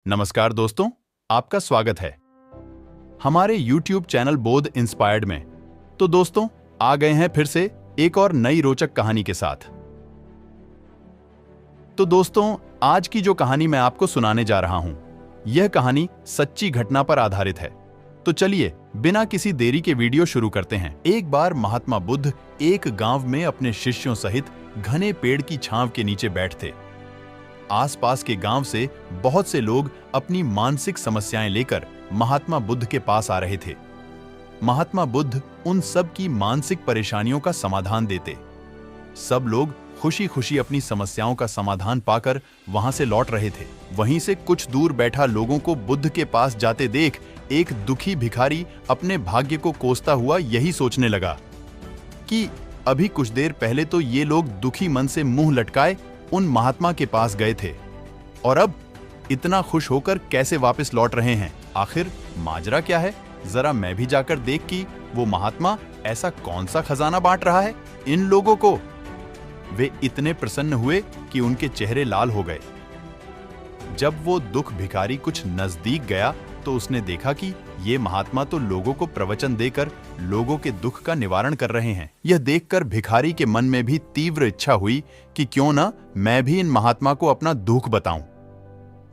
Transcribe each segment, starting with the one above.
नमस्कार दोस्तों, आपका स्वागत है हमारे YouTube चैनल बोध इंस्पायर्ड में। तो दोस्तों, आ गए हैं फिर से एक और नई रोचक कहानी के साथ। तो दोस्तों, आज की जो कहानी मैं आपको सुनाने जा रहा हूं, यह कहानी सच्ची घटना पर आधारित है। तो चलिए बिना किसी देरी के वीडियो शुरू करते हैं। एक बार महात्मा बुद्ध एक गांव में अपने शिष्यों सहित घने पेड़ की छांव के नीचे बैठे। आसपास के गांव से बहुत से लोग अपनी मानसिक समस्याएं लेकर महात्मा बुद्ध के पास आ रहे थे। महात्मा बुद्ध उन सब की मानसिक परेशानियों का समाधान देते। सब लोग खुशी खुशी अपनी समस्याओं का समाधान पाकर वहां से लौट रहे थे। वहीं से कुछ दूर बैठा लोगों को बुद्ध के पास जाते देख एक दुखी भिखारी अपने भाग्य को कोसता हुआ यही सोचने लगा कि अभी कुछ देर पहले तो ये लोग दुखी मन से मुंह लटकाए उन महात्मा के पास गए थे, और अब इतना खुश होकर कैसे वापस लौट रहे हैं। आखिर माजरा क्या है? जरा मैं भी जाकर देख कि वो महात्मा ऐसा कौन सा खजाना बांट रहा है इन लोगों को। वे इतने प्रसन्न हुए कि उनके चेहरे लाल हो गए। जब वो दुख भिखारी कुछ नजदीक गया तो उसने देखा कि ये महात्मा तो लोगों को प्रवचन देकर लोगों के दुख का निवारण कर रहे हैं। यह देखकर भिखारी के मन में भी तीव्र इच्छा हुई कि क्यों ना मैं भी इन महात्मा को अपना दुख बताऊं।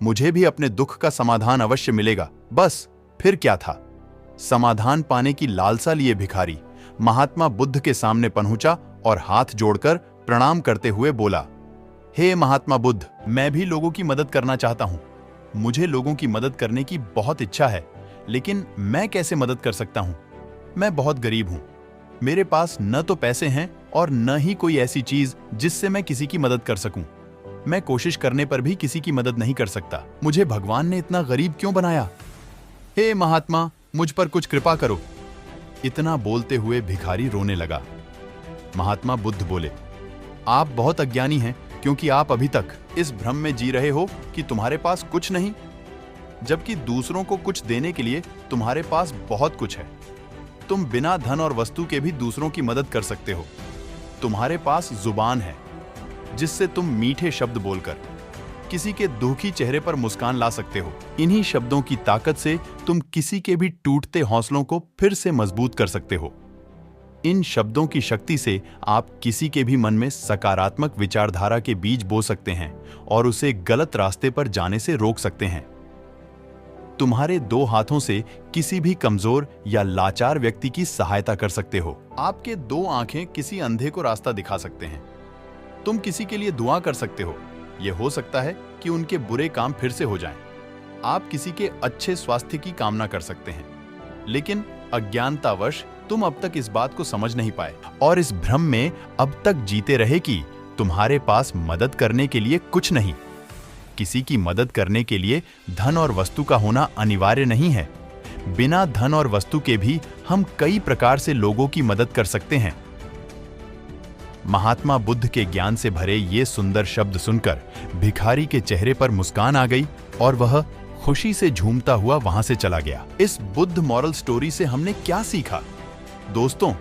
मुझे भी अपने दुख का समाधान अवश्य मिलेगा। बस फिर क्या था, समाधान पाने की लालसा लिए भिखारी महात्मा बुद्ध के सामने पहुंचा और हाथ जोड़कर प्रणाम करते हुए बोला, हे महात्मा बुद्ध, मैं भी लोगों की मदद करना चाहता हूं। मुझे लोगों की मदद करने की बहुत इच्छा है, लेकिन मैं कैसे मदद कर सकता हूं? मैं बहुत गरीब हूं। मेरे पास न तो पैसे हैं और न ही कोई ऐसी चीज जिससे मैं किसी की मदद कर सकूं। मैं कोशिश करने पर भी किसी की मदद नहीं कर सकता। मुझे भगवान ने इतना गरीब क्यों बनाया? हे महात्मा, मुझ पर कुछ कृपा करो। इतना बोलते हुए भिखारी रोने लगा। महात्मा बुद्ध बोले, आप बहुत अज्ञानी हैं, क्योंकि आप अभी तक इस भ्रम में जी रहे हो कि तुम्हारे पास कुछ नहीं, जबकि दूसरों को कुछ देने के लिए तुम्हारे पास बहुत कुछ है। तुम बिना धन और वस्तु के भी दूसरों की मदद कर सकते हो। तुम्हारे पास जुबान है जिससे तुम मीठे शब्द बोलकर किसी के दुखी चेहरे पर मुस्कान ला सकते हो। इन्हीं शब्दों की ताकत से तुम किसी के भी टूटते हौसलों को फिर से मजबूत कर सकते हो। इन शब्दों की शक्ति से आप किसी के भी मन में सकारात्मक विचारधारा के बीज बो सकते हैं और उसे गलत रास्ते पर जाने से रोक सकते हैं। तुम्हारे दो हाथों से किसी भी कमजोर या लाचार व्यक्ति की सहायता कर सकते हो। आपके दो आंखें किसी अंधे को रास्ता दिखा सकते हैं। तुम किसी के लिए दुआ कर सकते हो। यह हो सकता है कि उनके बुरे काम फिर से हो जाएं। आप किसी के अच्छे स्वास्थ्य की कामना कर सकते हैं, लेकिन अज्ञानतावश तुम अब तक इस बात को समझ नहीं पाए और इस भ्रम में अब तक जीते रहे कि तुम्हारे पास मदद करने के लिए कुछ नहीं। किसी की मदद करने के लिए धन और वस्तु का होना अनिवार्य नहीं है। बिना धन और वस्तु के भी हम कई प्रकार से लोगों की मदद कर सकते हैं। महात्मा बुद्ध के ज्ञान से भरे ये सुंदर शब्द सुनकर भिखारी के चेहरे पर मुस्कान आ गई और वह खुशी से झूमता हुआ वहां से चला गया। इस बुद्ध मॉरल स्टोरी से हमने क्या सीखा? दोस्तों,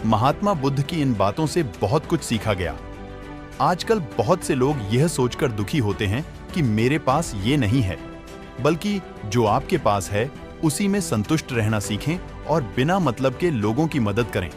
महात्मा बुद्ध की इन बातों से बहुत कुछ सीखा गया। आजकल बहुत से लोग यह सोचकर दुखी होते हैं कि मेरे पास ये नहीं है, बल्कि जो आपके पास है उसी में संतुष्ट रहना सीखें और बिना मतलब के लोगों की मदद करें।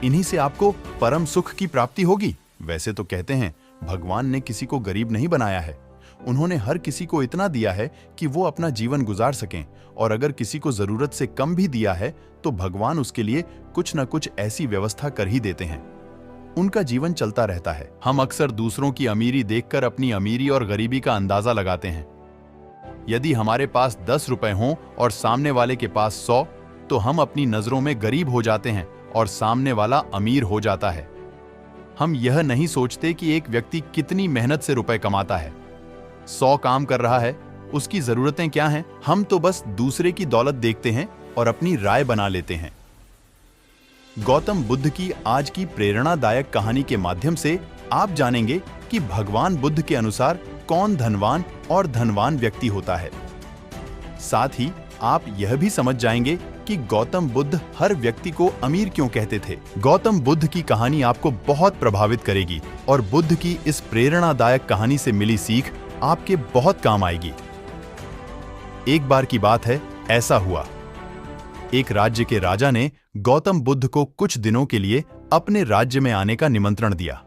इन्हीं से आपको परम सुख की प्राप्ति होगी। वैसे तो कहते हैं भगवान ने किसी को गरीब नहीं बनाया है। उन्होंने हर किसी को इतना दिया है कि वो अपना जीवन गुजार सकें, और अगर किसी को जरूरत से कम भी दिया है तो भगवान उसके लिए कुछ न कुछ ऐसी व्यवस्था कर ही देते हैं। उनका जीवन चलता रहता है। हम अक्सर दूसरों की अमीरी देखकर अपनी अमीरी और गरीबी का अंदाजा लगाते हैं। यदि हमारे पास 10 रुपए हों और सामने वाले के पास 100, तो हम अपनी नजरों में गरीब हो जाते हैं और सामने वाला अमीर हो जाता है। हम यह नहीं सोचते कि एक व्यक्ति कितनी मेहनत से रुपए कमाता है, 100 काम कर रहा है, उसकी जरूरतें क्या हैं। हम तो बस दूसरे की दौलत देखते हैं और अपनी राय बना लेते हैं। गौतम बुद्ध की आज की प्रेरणादायक कहानी के माध्यम से आप जानेंगे कि भगवान बुद्ध के अनुसार कौन धनवान और धनवान व्यक्ति होता है। साथ ही आप यह भी समझ जाएंगे कि गौतम बुद्ध हर व्यक्ति को अमीर क्यों कहते थे। गौतम बुद्ध की कहानी आपको बहुत प्रभावित करेगी और बुद्ध की इस प्रेरणादायक कहानी से मिली सीख आपके बहुत काम आएगी। एक बार की बात है, ऐसा हुआ। एक राज्य के राजा ने गौतम बुद्ध को कुछ दिनों के लिए अपने राज्य में आने का निमंत्रण दिया।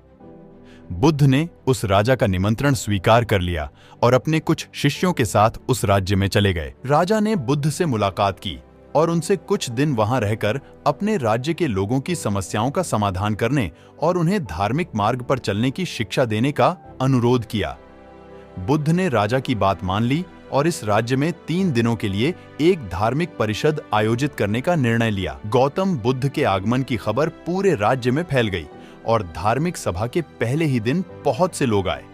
बुद्ध ने उस राजा का निमंत्रण स्वीकार कर लिया और अपने कुछ शिष्यों के साथ उस राज्य में चले गए। राजा ने बुद्ध से मुलाकात की और उनसे कुछ दिन वहां रहकर अपने राज्य के लोगों की समस्याओं का समाधान करने और उन्हें धार्मिक मार्ग पर चलने की शिक्षा देने का अनुरोध किया। बुद्ध ने राजा की बात मान ली और इस राज्य में 3 दिनों के लिए एक धार्मिक परिषद आयोजित करने का निर्णय लिया। गौतम बुद्ध के आगमन की खबर पूरे राज्य में फैल गई और धार्मिक सभा के पहले ही दिन बहुत से लोग आए।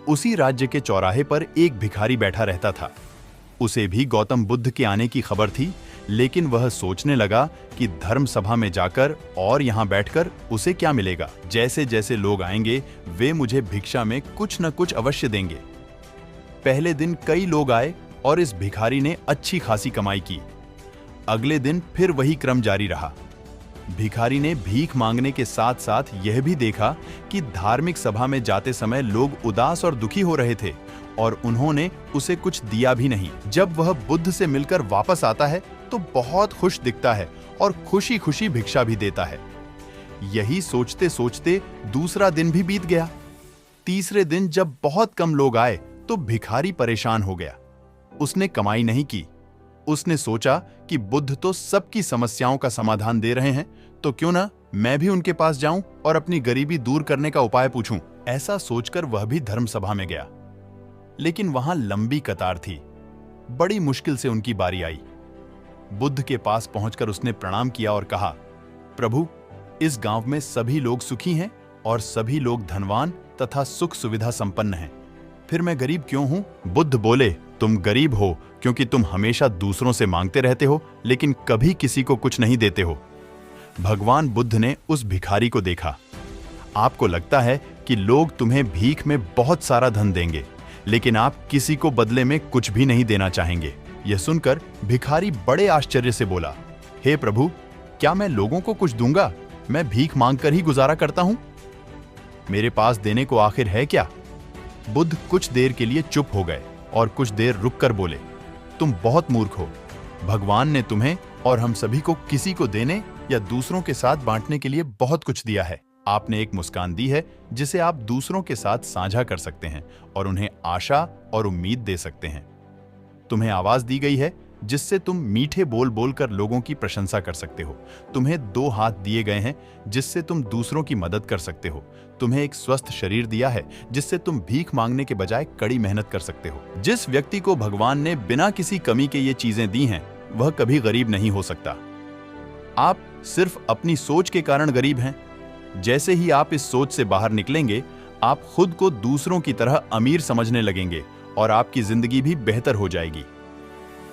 उसी राज्य के चौराहे पर एक भिखारी बैठा रहता था। उसे भी गौतम बुद्ध के आने की खबर थी, लेकिन वह सोचने लगा कि धर्म सभा में जाकर और यहाँ बैठकर उसे क्या मिलेगा। जैसे जैसे लोग आएंगे वे मुझे भिक्षा में कुछ न कुछ अवश्य देंगे। पहले दिन कई लोग आए और इस भिखारी ने अच्छी खासी कमाई की। अगले दिन फिर वही क्रम जारी रहा। भिखारी ने भीख मांगने के साथ साथ यह भी देखा कि धार्मिक सभा में जाते समय लोग उदास और दुखी हो रहे थे और उन्होंने उसे कुछ दिया भी नहीं। जब वह बुद्ध से मिलकर वापस आता है तो बहुत खुश दिखता है और खुशी खुशी भिक्षा भी देता है। यही सोचते सोचते दूसरा दिन भी बीत गया। तीसरे दिन जब बहुत कम लोग आए तो भिखारी परेशान हो गया। उसने कमाई नहीं की। उसने सोचा कि बुद्ध तो सबकी समस्याओं का समाधान दे रहे हैं, तो क्यों ना मैं भी उनके पास जाऊं और अपनी गरीबी दूर करने का उपाय पूछूं। ऐसा सोचकर वह भी धर्म सभा में गया, लेकिन वहां लंबी कतार थी। बड़ी मुश्किल से उनकी बारी आई। बुद्ध के पास पहुंचकर उसने प्रणाम किया और कहा, प्रभु, इस गांव में सभी लोग सुखी हैं और सभी लोग धनवान तथा सुख सुविधा संपन्न हैं, फिर मैं गरीब क्यों हूं? बुद्ध बोले, तुम गरीब हो क्योंकि तुम हमेशा दूसरों से मांगते रहते हो लेकिन कभी किसी को कुछ नहीं देते हो। भगवान बुद्ध ने उस भिखारी को देखा। आपको लगता है कि लोग तुम्हें भीख में बहुत सारा धन देंगे, लेकिन आप किसी को बदले में कुछ भी नहीं देना चाहेंगे। यह सुनकर भिखारी बड़े आश्चर्य से बोला, हे प्रभु, क्या मैं लोगों को कुछ दूंगा? मैं भीख मांगकर ही गुजारा करता हूं। मेरे पास देने को आखिर है क्या? बुद्ध कुछ देर के लिए चुप हो गए और कुछ देर रुककर बोले, तुम बहुत मूर्ख हो। भगवान ने तुम्हें और हम सभी को किसी को देने या दूसरों के साथ बांटने के लिए बहुत कुछ दिया है। आपने एक मुस्कान दी है जिसे आप दूसरों के साथ साझा कर सकते हैं और उन्हें आशा और उम्मीद दे सकते हैं। तुम्हें आवाज दी गई है जिससे तुम मीठे बोल बोलकर लोगों की प्रशंसा कर सकते हो। तुम्हें 2 हाथ दिए गए हैं जिससे तुम दूसरों की मदद कर सकते हो। तुम्हें एक स्वस्थ शरीर दिया है जिससे तुम भीख मांगने के बजाय कड़ी मेहनत कर सकते हो। जिस व्यक्ति को भगवान ने बिना किसी कमी के ये चीजें दी हैं, वह कभी गरीब नहीं हो सकता। आप सिर्फ अपनी सोच के कारण गरीब हैं। जैसे ही आप इस सोच से बाहर निकलेंगे, आप खुद को दूसरों की तरह अमीर समझने लगेंगे और आपकी जिंदगी भी बेहतर हो जाएगी।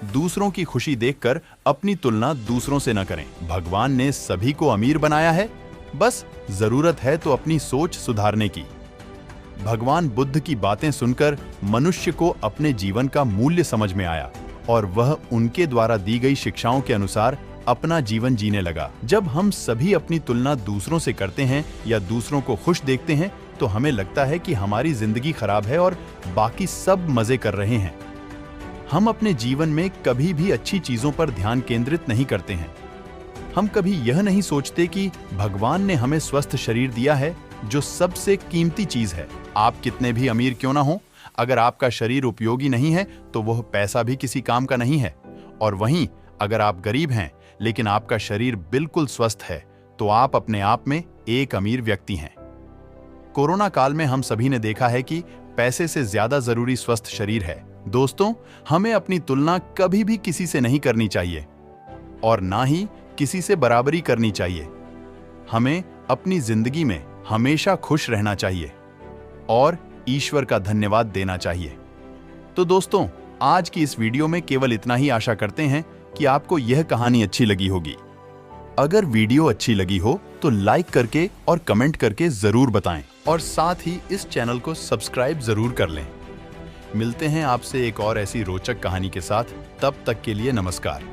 दूसरों की खुशी देखकर अपनी तुलना दूसरों से न करें। भगवान ने सभी को अमीर बनाया है, बस जरूरत है तो अपनी सोच सुधारने की। भगवान बुद्ध की बातें सुनकर मनुष्य को अपने जीवन का मूल्य समझ में आया और वह उनके द्वारा दी गई शिक्षाओं के अनुसार अपना जीवन जीने लगा। जब हम सभी अपनी तुलना दूसरों से करते हैं या दूसरों को खुश देखते हैं, तो हमें लगता है कि हमारी जिंदगी खराब है और बाकी सब मजे कर रहे हैं। हम अपने जीवन में कभी भी अच्छी चीजों पर ध्यान केंद्रित नहीं करते हैं। हम कभी यह नहीं सोचते कि भगवान ने हमें स्वस्थ शरीर दिया है, जो सबसे कीमती चीज है। आप कितने भी अमीर क्यों ना हो, अगर आपका शरीर उपयोगी नहीं है तो वह पैसा भी किसी काम का नहीं है। और वहीं अगर आप गरीब हैं लेकिन आपका शरीर बिल्कुल स्वस्थ है, तो आप अपने आप में एक अमीर व्यक्ति हैं। कोरोना काल में हम सभी ने देखा है कि पैसे से ज्यादा जरूरी स्वस्थ शरीर है। दोस्तों, हमें अपनी तुलना कभी भी किसी से नहीं करनी चाहिए और ना ही किसी से बराबरी करनी चाहिए। हमें अपनी जिंदगी में हमेशा खुश रहना चाहिए और ईश्वर का धन्यवाद देना चाहिए। तो दोस्तों, आज की इस वीडियो में केवल इतना ही। आशा करते हैं कि आपको यह कहानी अच्छी लगी होगी। अगर वीडियो अच्छी लगी हो तो लाइक करके और कमेंट करके जरूर बताएं और साथ ही इस चैनल को सब्सक्राइब जरूर कर लें। मिलते हैं आपसे एक और ऐसी रोचक कहानी के साथ। तब तक के लिए नमस्कार।